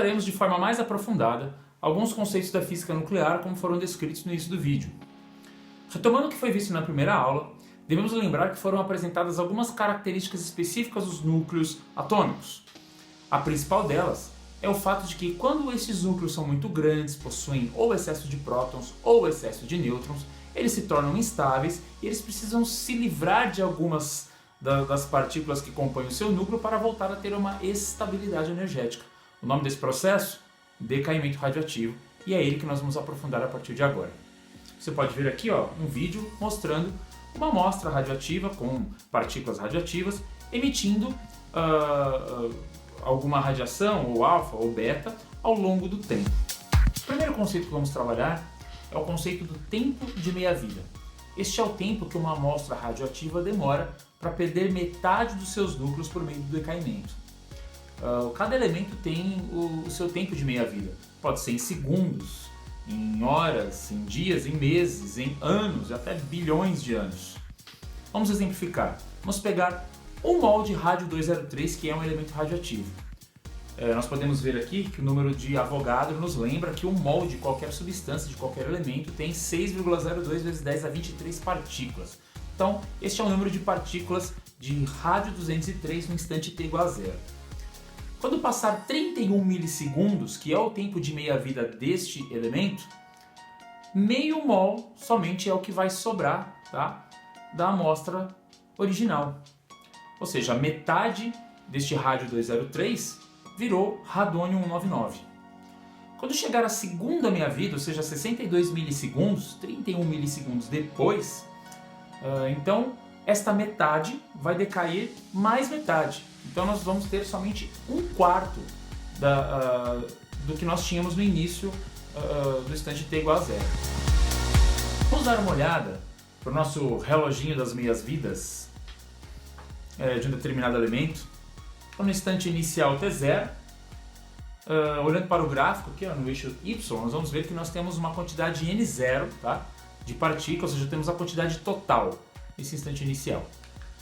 usaremos de forma mais aprofundada alguns conceitos da física nuclear como foram descritos no início do vídeo. Retomando o que foi visto na primeira aula, devemos lembrar que foram apresentadas algumas características específicas dos núcleos atômicos. A principal delas é o fato de que quando esses núcleos são muito grandes, possuem ou excesso de prótons ou excesso de nêutrons, eles se tornam instáveis e eles precisam se livrar de algumas das partículas que compõem o seu núcleo para voltar a ter uma estabilidade energética. O nome desse processo? Decaimento radioativo, e é ele que nós vamos aprofundar a partir de agora. Você pode ver aqui um vídeo mostrando uma amostra radioativa com partículas radioativas emitindo alguma radiação, ou alfa ou beta, ao longo do tempo. O primeiro conceito que vamos trabalhar é o conceito do tempo de meia-vida. Este é o tempo que uma amostra radioativa demora para perder metade dos seus núcleos por meio do decaimento. Cada elemento tem o seu tempo de meia-vida. Pode ser em segundos, em horas, em dias, em meses, em anos, até bilhões de anos. Vamos exemplificar. Vamos pegar um mol de rádio-203, que é um elemento radioativo. Nós podemos ver aqui que o número de Avogadro nos lembra que um mol de qualquer substância, de qualquer elemento, tem 6,02 vezes 10 a 23 partículas. Então, este é o número de partículas de rádio-203 no instante t igual a zero. Quando passar 31 milissegundos, que é o tempo de meia-vida deste elemento, meio mol somente é o que vai sobrar, tá, da amostra original. Ou seja, metade deste rádio-203 virou radônio-199. Quando chegar à segunda meia-vida, ou seja, 62 milissegundos, 31 milissegundos depois, então esta metade vai decair mais metade. Então nós vamos ter somente um quarto do que nós tínhamos no início do instante t igual a zero. Vamos dar uma olhada para o nosso reloginho das meias-vidas de um determinado elemento. Então, no instante inicial t0, olhando para o gráfico aqui no eixo y, nós vamos ver que nós temos uma quantidade n0, tá, de partículas, ou seja, temos a quantidade total nesse instante inicial.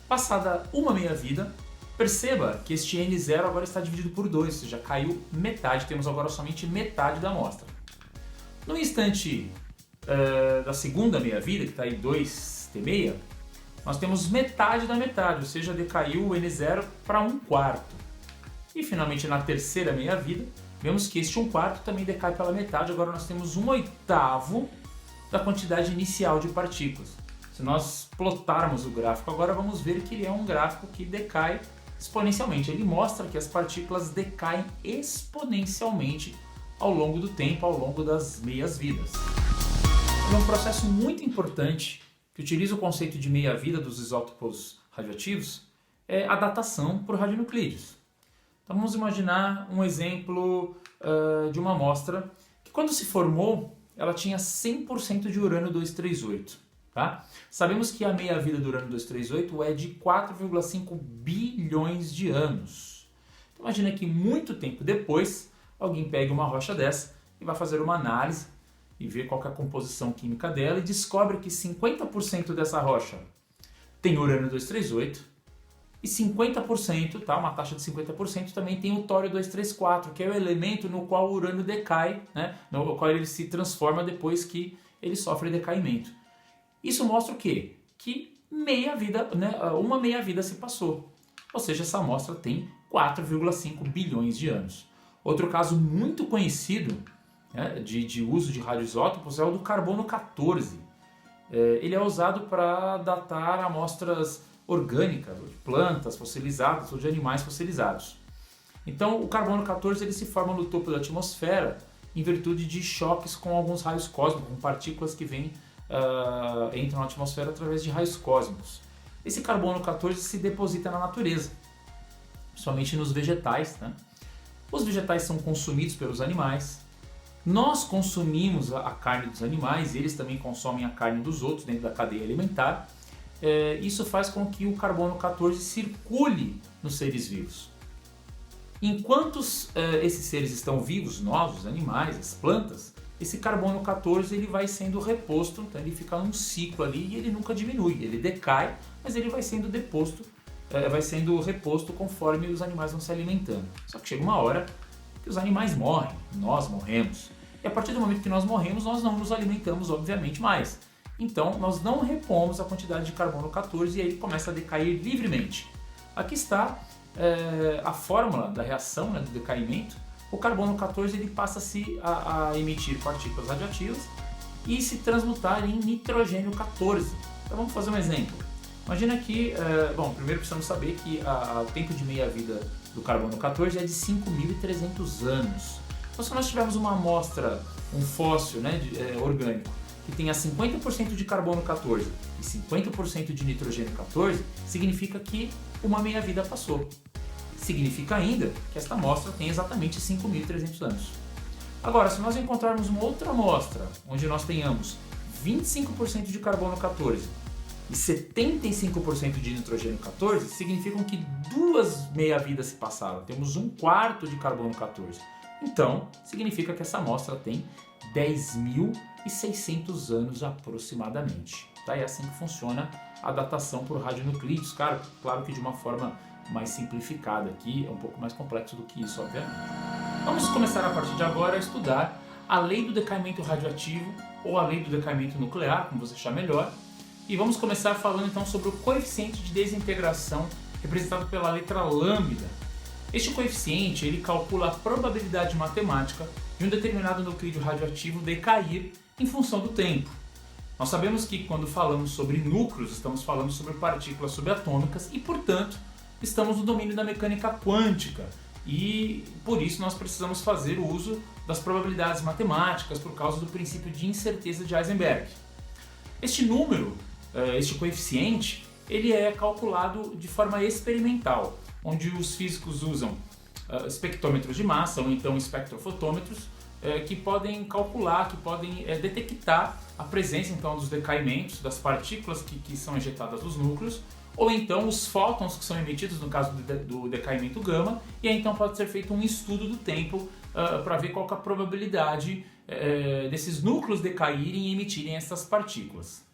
Passada uma meia-vida, perceba que este n0 agora está dividido por 2, ou seja, caiu metade, temos agora somente metade da amostra. No instante da segunda meia-vida, que está aí 2t6, nós temos metade da metade, ou seja, decaiu o n0 para 1/4. E finalmente na terceira meia-vida, vemos que este 1/4 também decai pela metade, agora nós temos 1/8 da quantidade inicial de partículas. Se nós plotarmos o gráfico agora, vamos ver que ele é um gráfico que decai exponencialmente. Ele mostra que as partículas decaem exponencialmente ao longo do tempo, ao longo das meias-vidas. É um processo muito importante que utiliza o conceito de meia-vida dos isótopos radioativos, é a datação por radionuclídeos. Então vamos imaginar um exemplo de uma amostra que quando se formou, ela tinha 100% de urânio-238. Tá? Sabemos que a meia-vida do urânio-238 é de 4,5 bilhões de anos. Então, imagina que muito tempo depois, alguém pega uma rocha dessa e vai fazer uma análise e ver qual que é a composição química dela e descobre que 50% dessa rocha tem urânio-238 e 50%, tá? Uma taxa de 50% também tem o tório-234, que é o elemento no qual o urânio decai, né? No qual ele se transforma depois que ele sofre decaimento. Isso mostra o quê? Que meia-vida, né? Uma meia-vida se passou. Ou seja, essa amostra tem 4,5 bilhões de anos. Outro caso muito conhecido, né, de uso de radioisótopos é o do carbono 14. Ele é usado para datar amostras orgânicas, de plantas fossilizadas ou de animais fossilizados. Então, o carbono 14 ele se forma no topo da atmosfera em virtude de choques com alguns raios cósmicos, com partículas que entram na atmosfera através de raios cósmicos. Esse carbono 14 se deposita na natureza, principalmente nos vegetais, né? Os vegetais são consumidos pelos animais, nós consumimos a carne dos animais, eles também consomem a carne dos outros dentro da cadeia alimentar. Isso faz com que o carbono 14 circule nos seres vivos. Enquanto esses seres estão vivos, nós, os animais, as plantas, esse carbono 14 ele vai sendo reposto, então ele fica num ciclo ali e ele nunca diminui, ele decai, mas ele vai sendo reposto conforme os animais vão se alimentando. Só que chega uma hora que os animais morrem, nós morremos. E a partir do momento que nós morremos, nós não nos alimentamos, obviamente, mais. Então, nós não repomos a quantidade de carbono 14 e aí ele começa a decair livremente. Aqui está a fórmula da reação, né, do decaimento. O carbono 14 ele passa-se a emitir partículas radioativas e se transmutar em nitrogênio 14. Então vamos fazer um exemplo. Imagina que, primeiro precisamos saber que o tempo de meia-vida do carbono 14 é de 5.300 anos. Então se nós tivermos uma amostra, um fóssil, né, orgânico, que tenha 50% de carbono 14 e 50% de nitrogênio 14, significa que uma meia-vida passou. Significa ainda que esta amostra tem exatamente 5.300 anos. Agora, se nós encontrarmos uma outra amostra, onde nós tenhamos 25% de carbono 14 e 75% de nitrogênio 14, significam que duas meia-vidas se passaram. Temos 1/4 de carbono 14. Então, significa que essa amostra tem 10.600 anos aproximadamente. Tá? É assim que funciona a datação por radionuclídeos. Claro que de uma forma mais simplificada aqui, é um pouco mais complexo do que isso, obviamente. Vamos começar a partir de agora a estudar a lei do decaimento radioativo ou a lei do decaimento nuclear, como você achar melhor. E vamos começar falando então sobre o coeficiente de desintegração representado pela letra lambda. Este coeficiente ele calcula a probabilidade matemática de um determinado nuclídeo radioativo decair em função do tempo. Nós sabemos que quando falamos sobre núcleos, estamos falando sobre partículas subatômicas e, portanto, estamos no domínio da mecânica quântica e por isso nós precisamos fazer uso das probabilidades matemáticas por causa do princípio de incerteza de Heisenberg. Este número, este coeficiente, ele é calculado de forma experimental, onde os físicos usam espectrômetros de massa ou então espectrofotômetros que podem calcular, que podem detectar a presença então dos decaimentos, das partículas que são ejetadas dos núcleos, ou então os fótons que são emitidos no caso do decaimento gama, e aí então pode ser feito um estudo do tempo para ver qual que é a probabilidade desses núcleos decaírem e emitirem essas partículas.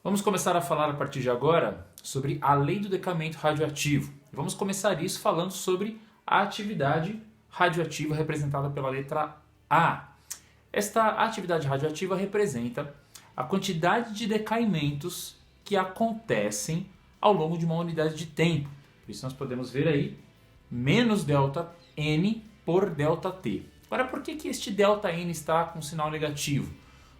Vamos começar a falar a partir de agora sobre a lei do decaimento radioativo. Vamos começar isso falando sobre a atividade radioativa representada pela letra A. Esta atividade radioativa representa a quantidade de decaimentos que acontecem ao longo de uma unidade de tempo. Por isso nós podemos ver aí menos delta N por delta T. Agora, por que este delta N está com sinal negativo?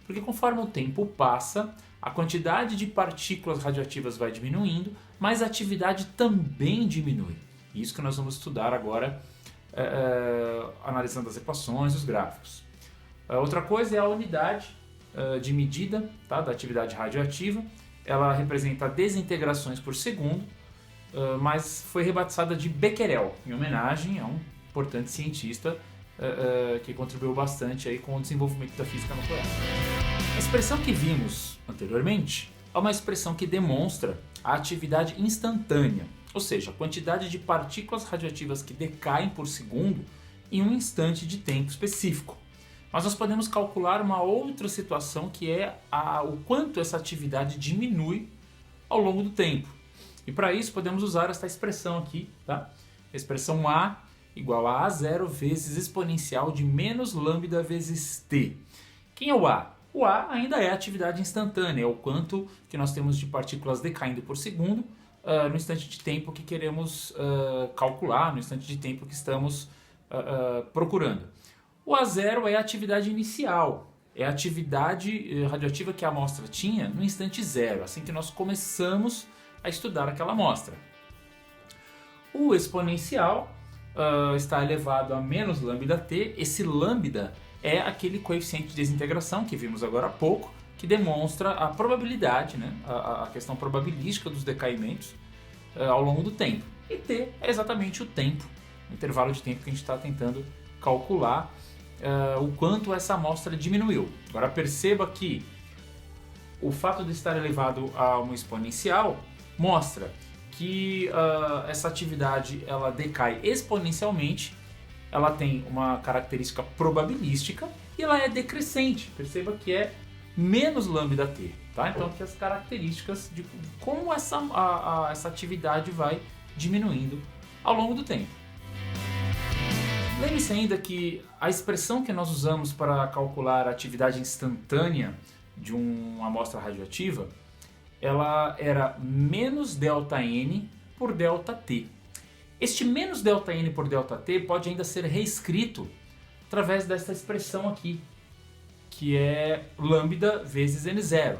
Porque conforme o tempo passa, a quantidade de partículas radioativas vai diminuindo, mas a atividade também diminui. Isso que nós vamos estudar agora, analisando as equações e os gráficos. Outra coisa é a unidade de medida, tá, da atividade radioativa. Ela representa desintegrações por segundo, mas foi rebatizada de Becquerel, em homenagem a um importante cientista que contribuiu bastante aí com o desenvolvimento da física nuclear. A expressão que vimos anteriormente é uma expressão que demonstra a atividade instantânea, ou seja, a quantidade de partículas radioativas que decaem por segundo em um instante de tempo específico. Mas nós podemos calcular uma outra situação que é o quanto essa atividade diminui ao longo do tempo. E para isso podemos usar esta expressão aqui, tá? A expressão A igual a A0 vezes exponencial de menos lambda vezes T. Quem é o A? O A ainda é a atividade instantânea, é o quanto que nós temos de partículas decaindo por segundo no instante de tempo que queremos calcular, no instante de tempo que estamos procurando. O A0 é a atividade inicial, é a atividade radioativa que a amostra tinha no instante zero, assim que nós começamos a estudar aquela amostra. O exponencial está elevado a menos lambda t. Esse lambda é aquele coeficiente de desintegração que vimos agora há pouco, que demonstra a probabilidade, né, a questão probabilística dos decaimentos ao longo do tempo. E t é exatamente o tempo, o intervalo de tempo que a gente está tentando calcular o quanto essa amostra diminuiu. Agora perceba que o fato de estar elevado a uma exponencial mostra que essa atividade ela decai exponencialmente, ela tem uma característica probabilística e ela é decrescente. Perceba que é menos lambda t, tá? Então aqui as características de como essa atividade vai diminuindo ao longo do tempo. Lembre-se ainda que a expressão que nós usamos para calcular a atividade instantânea de uma amostra radioativa, ela era menos ΔN por ΔT. Este menos ΔN por ΔT pode ainda ser reescrito através desta expressão aqui, que é lambda vezes N0.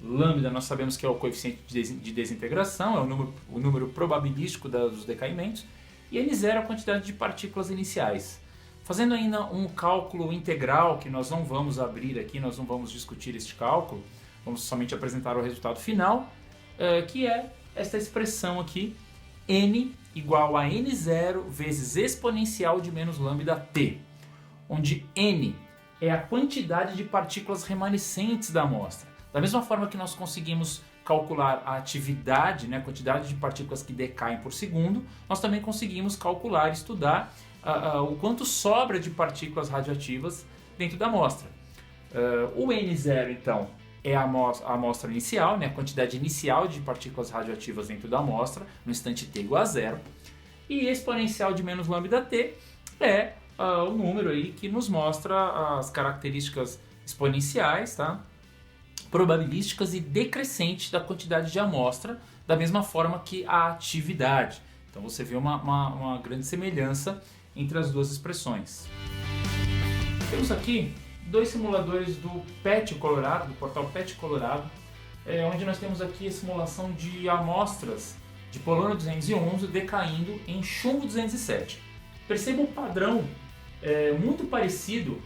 Lambda nós sabemos que é o coeficiente de desintegração, é o número probabilístico dos decaimentos, e N0 é a quantidade de partículas iniciais. Fazendo ainda um cálculo integral, que nós não vamos abrir aqui, nós não vamos discutir este cálculo, vamos somente apresentar o resultado final, que é esta expressão aqui, N igual a N0 vezes exponencial de menos lambda T, onde N é a quantidade de partículas remanescentes da amostra. Da mesma forma que nós conseguimos calcular a atividade, né, a quantidade de partículas que decaem por segundo, nós também conseguimos calcular e estudar o quanto sobra de partículas radioativas dentro da amostra. O N0, então, é a amostra inicial, né, a quantidade inicial de partículas radioativas dentro da amostra, no instante t igual a zero. E exponencial de menos lambda t é o número aí que nos mostra as características exponenciais, tá? Probabilísticas e decrescentes da quantidade de amostra, da mesma forma que a atividade. Então você vê uma grande semelhança entre as duas expressões. Temos aqui dois simuladores do PET Colorado, do portal PET Colorado, onde nós temos aqui a simulação de amostras de polônio 211 decaindo em chumbo 207. Perceba o padrão muito parecido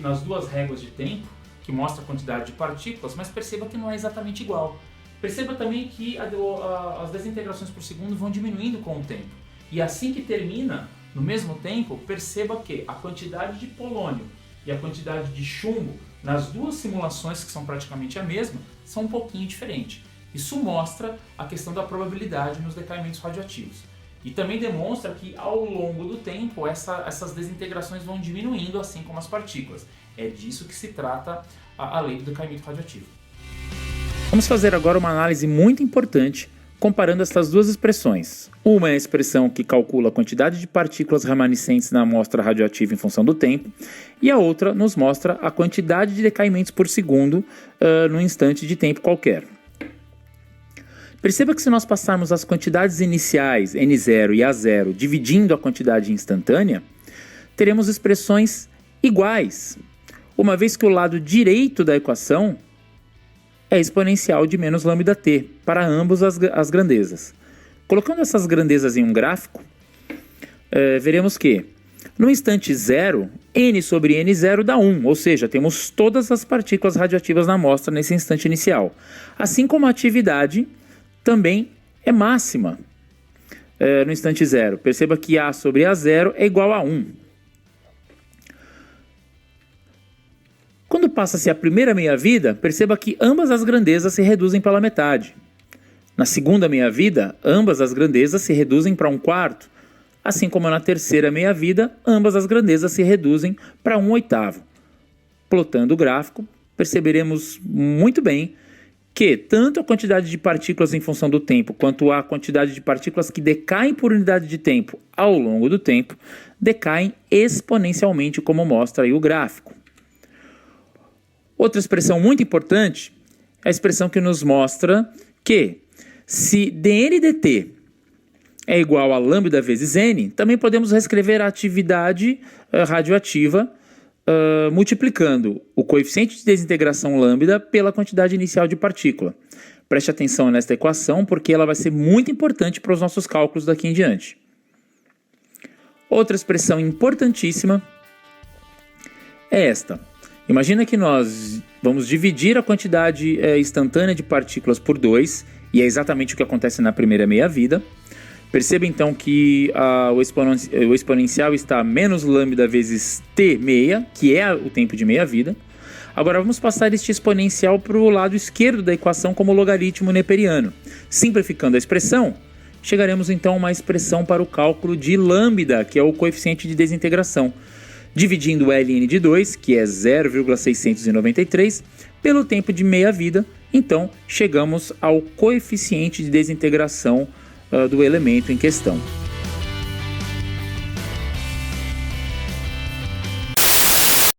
nas duas réguas de tempo, que mostra a quantidade de partículas, mas perceba que não é exatamente igual. Perceba também que as desintegrações por segundo vão diminuindo com o tempo. E assim que termina, no mesmo tempo, perceba que a quantidade de polônio e a quantidade de chumbo nas duas simulações, que são praticamente a mesma, são um pouquinho diferentes. Isso mostra a questão da probabilidade nos decaimentos radioativos. E também demonstra que ao longo do tempo essas desintegrações vão diminuindo, assim como as partículas. É disso que se trata a lei do decaimento radioativo. Vamos fazer agora uma análise muito importante comparando essas duas expressões. Uma é a expressão que calcula a quantidade de partículas remanescentes na amostra radioativa em função do tempo, e a outra nos mostra a quantidade de decaimentos por segundo num instante de tempo qualquer. Perceba que se nós passarmos as quantidades iniciais, N0 e A0, dividindo a quantidade instantânea, teremos expressões iguais, uma vez que o lado direito da equação é exponencial de menos lambda t, para ambas as grandezas. Colocando essas grandezas em um gráfico, veremos que, no instante zero, n sobre n0 dá 1, ou seja, temos todas as partículas radioativas na amostra nesse instante inicial. Assim como a atividade também é máxima no instante zero. Perceba que A sobre A0 é igual a 1. Quando passa-se a primeira meia-vida, perceba que ambas as grandezas se reduzem pela metade. Na segunda meia-vida, ambas as grandezas se reduzem para 1/4. Assim como na terceira meia-vida, ambas as grandezas se reduzem para 1/8. Plotando o gráfico, perceberemos muito bem que tanto a quantidade de partículas em função do tempo, quanto a quantidade de partículas que decaem por unidade de tempo ao longo do tempo, decaem exponencialmente, como mostra aí o gráfico. Outra expressão muito importante é a expressão que nos mostra que se dN dt é igual a lambda vezes n, também podemos reescrever a atividade radioativa multiplicando o coeficiente de desintegração lambda pela quantidade inicial de partícula. Preste atenção nesta equação, porque ela vai ser muito importante para os nossos cálculos daqui em diante. Outra expressão importantíssima é esta. Imagina que nós vamos dividir a quantidade instantânea de partículas por 2, e é exatamente o que acontece na primeira meia-vida. Perceba então que o exponencial está menos lambda vezes t meia, que é o tempo de meia-vida. Agora vamos passar este exponencial para o lado esquerdo da equação como logaritmo neperiano. Simplificando a expressão, chegaremos então a uma expressão para o cálculo de lambda, que é o coeficiente de desintegração. Dividindo o ln de 2, que é 0,693, pelo tempo de meia-vida, então chegamos ao coeficiente de desintegração do elemento em questão.